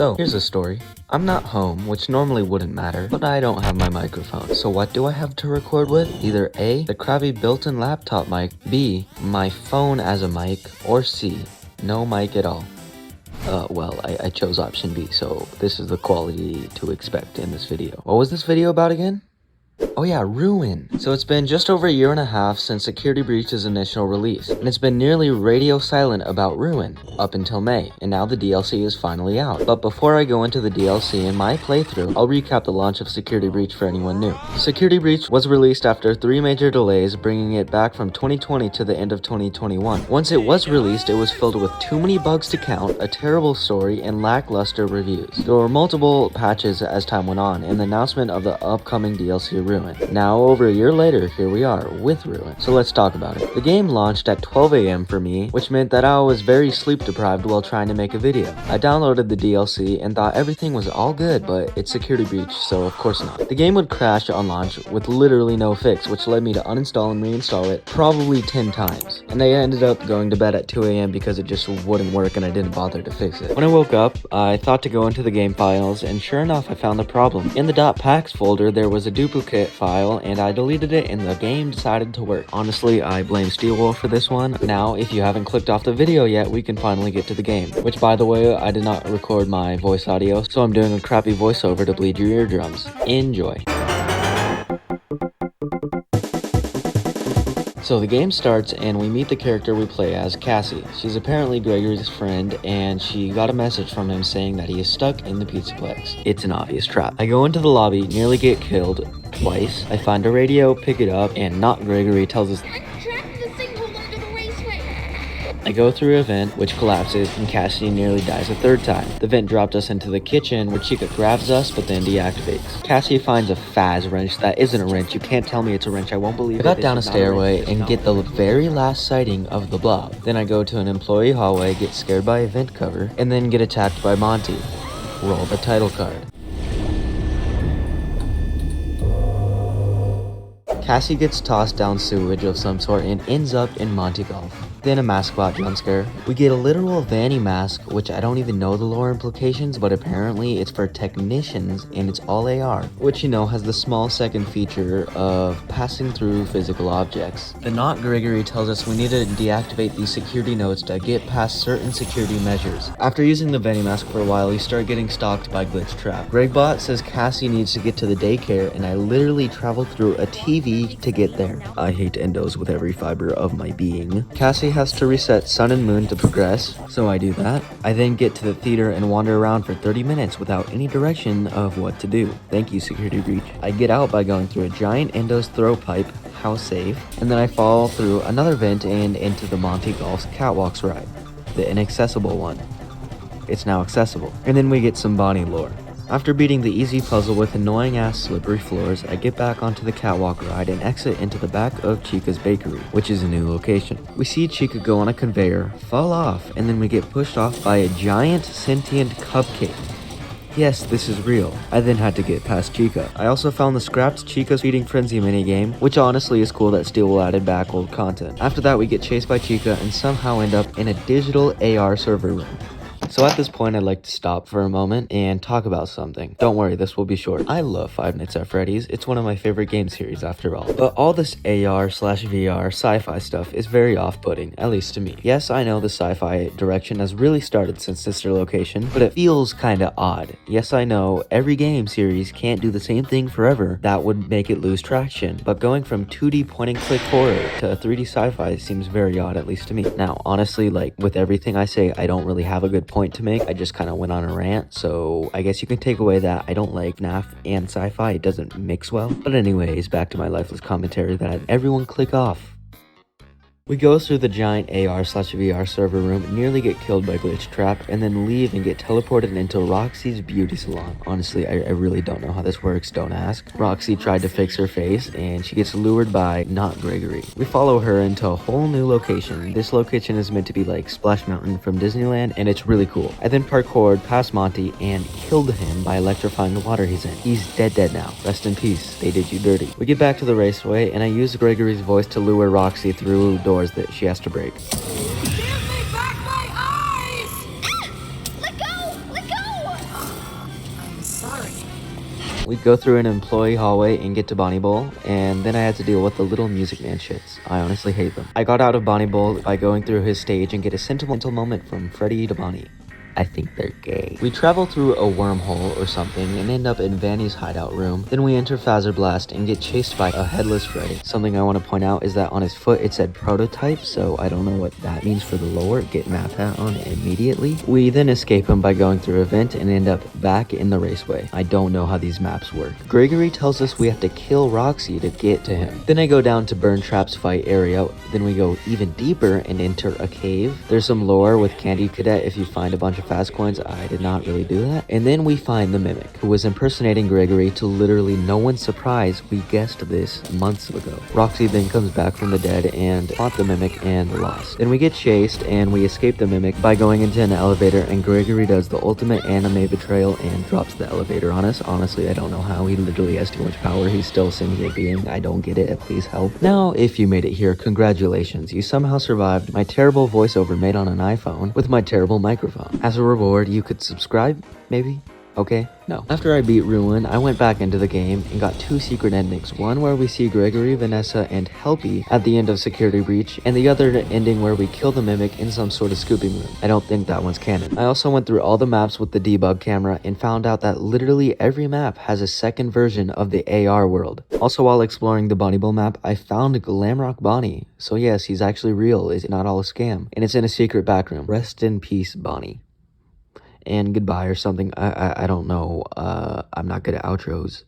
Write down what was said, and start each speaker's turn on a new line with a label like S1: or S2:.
S1: So, here's a story. I'm not home, which normally wouldn't matter, but I don't have my microphone. So what do I have to record with? Either A, the crappy built-in laptop mic, B, my phone as a mic, or C, no mic at all. Well, I chose option B, so this is the quality to expect in this video. What was this video about again? Oh yeah, Ruin. So it's been just over a year and a half since Security Breach's initial release, and it's been nearly radio silent about Ruin, up until May, and now the DLC is finally out. But before I go into the DLC and my playthrough, I'll recap the launch of Security Breach for anyone new. Security Breach was released after 3 major delays, bringing it back from 2020 to the end of 2021. Once it was released, it was filled with too many bugs to count, a terrible story, and lackluster reviews. There were multiple patches as time went on, and the announcement of the upcoming DLC Ruin. Now, over a year later, here we are with Ruin. So let's talk about it. The game launched at 12 AM for me, which meant that I was very sleep deprived while trying to make a video. I downloaded the DLC and thought everything was all good, but it's Security Breach, so of course not. The game would crash on launch with literally no fix, which led me to uninstall and reinstall it probably 10 times. And I ended up going to bed at 2 AM because it just wouldn't work and I didn't bother to fix it. When I woke up, I thought to go into the game files, and sure enough, I found the problem. In the .pax folder, there was a duplicate file, and I deleted it and the game decided to work. Honestly, I blame Steelwolf for this one. Now, if you haven't clicked off the video yet, we can finally get to the game. Which, by the way, I did not record my voice audio, so I'm doing a crappy voiceover to bleed your eardrums. Enjoy. So the game starts and we meet the character we play as, Cassie. She's apparently Gregory's friend, and she got a message from him saying that he is stuck in the Pizzaplex. It's an obvious trap. I go into the lobby, nearly get killed twice. I find a radio, pick it up, and not Gregory tells us I go through a vent, which collapses, and Cassie nearly dies a third time. The vent dropped us into the kitchen, where Chica grabs us, but then deactivates. Cassie finds a Faz wrench that isn't a wrench. You can't tell me it's a wrench. I won't believe it. I got down a stairway and get the very last sighting of the blob. Then I go to an employee hallway, get scared by a vent cover, and then get attacked by Monty. Roll the title card. Cassie gets tossed down sewage of some sort and ends up in Monty Golf. Then a mascot jump scare. We get a literal Vanny mask, which I don't even know the lore implications, but apparently it's for technicians and it's all AR, which has the small second feature of passing through physical objects. The not Gregory tells us we need to deactivate these security nodes to get past certain security measures. After using the Vanny mask for a while, we start getting stalked by Glitch Trap. Gregbot says Cassie needs to get to the daycare, and I literally traveled through a TV to get there. I hate endos with every fiber of my being. Cassie has to reset Sun and Moon to progress, so I do that. I then get to the theater and wander around for 30 minutes without any direction of what to do. Thank you, Security Breach. I get out by going through a giant endos throw pipe, how safe, and then I fall through another vent and into the Monty Golf's Catwalks ride, the inaccessible one. It's now accessible. And then we get some Bonnie lore. After beating the easy puzzle with annoying ass slippery floors, I get back onto the catwalk ride and exit into the back of Chica's bakery, which is a new location. We see Chica go on a conveyor, fall off, and then we get pushed off by a giant sentient cupcake. Yes, this is real. I then had to get past Chica. I also found the scrapped Chica's Feeding Frenzy minigame, which honestly is cool that Steel added back old content. After that, we get chased by Chica and somehow end up in a digital AR server room. So at this point, I'd like to stop for a moment and talk about something. Don't worry, this will be short. I love Five Nights at Freddy's. It's one of my favorite game series after all. But all this AR/VR sci-fi stuff is very off-putting, at least to me. Yes, I know the sci-fi direction has really started since Sister Location, but it feels kinda odd. Yes, I know every game series can't do the same thing forever. That would make it lose traction. But going from 2D point-and-click horror to 3D sci-fi seems very odd, at least to me. Now, honestly, with everything I say, I don't really have a good point to make. I just kind of went on a rant, so I guess you can take away that I don't like FNAF and sci-fi. It doesn't mix well. But anyways, back to my lifeless commentary that had everyone click off. We go through the giant AR/VR server room, nearly get killed by Glitch Trap, and then leave and get teleported into Roxy's beauty salon. Honestly, I really don't know how this works, don't ask. Roxy tried to fix her face, and she gets lured by not Gregory. We follow her into a whole new location. This location is meant to be like Splash Mountain from Disneyland, and it's really cool. I then parkoured past Monty and killed him by electrifying the water he's in. He's dead now. Rest in peace. They did you dirty. We get back to the raceway, and I use Gregory's voice to lure Roxy through doors that she has to break.
S2: Give me back my eyes! Ah! Let go! Let go!
S1: We go through an employee hallway and get to Bonnie Bowl, and then I had to deal with the little Music Man shits. I honestly hate them. I got out of Bonnie Bowl by going through his stage and get a sentimental moment from Freddie to Bonnie. I think they're gay. We travel through a wormhole or something and end up in Vanny's hideout room. Then we enter Phaser Blast and get chased by a headless Freddy. Something I want to point out is that on his foot it said prototype, so I don't know what that means for the lore. Get map hat on immediately. We then escape him by going through a vent and end up back in the raceway. I don't know how these maps work. Gregory tells us we have to kill Roxy to get to him. Then I go down to Burn Trap's fight area. Then we go even deeper and enter a cave. There's some lore with Candy Cadet if you find a bunch of fast coins. I did not really do that. And then we find the Mimic, who was impersonating Gregory to literally no one's surprise. We guessed this months ago. Roxy then comes back from the dead and fought the Mimic and lost. Then we get chased and we escape the Mimic by going into an elevator, and Gregory does the ultimate anime betrayal and drops the elevator on us. Honestly, I don't know how. He literally has too much power. He's still a sentient being. I don't get it. Please help. Now, if you made it here, congratulations. You somehow survived my terrible voiceover made on an iPhone with my terrible microphone. As a reward, you could subscribe, maybe? Okay, no. After I beat Ruin, I went back into the game and got 2 secret endings. One where we see Gregory, Vanessa, and Helpy at the end of Security Breach, and the other ending where we kill the Mimic in some sort of scooping room. I don't think that one's canon. I also went through all the maps with the debug camera and found out that literally every map has a second version of the AR world. Also, while exploring the Bonnie Bowl map, I found Glamrock Bonnie. So yes, he's actually real. It's not all a scam. And it's in a secret backroom. Rest in peace, Bonnie. And goodbye or something. I don't know. I'm not good at outros.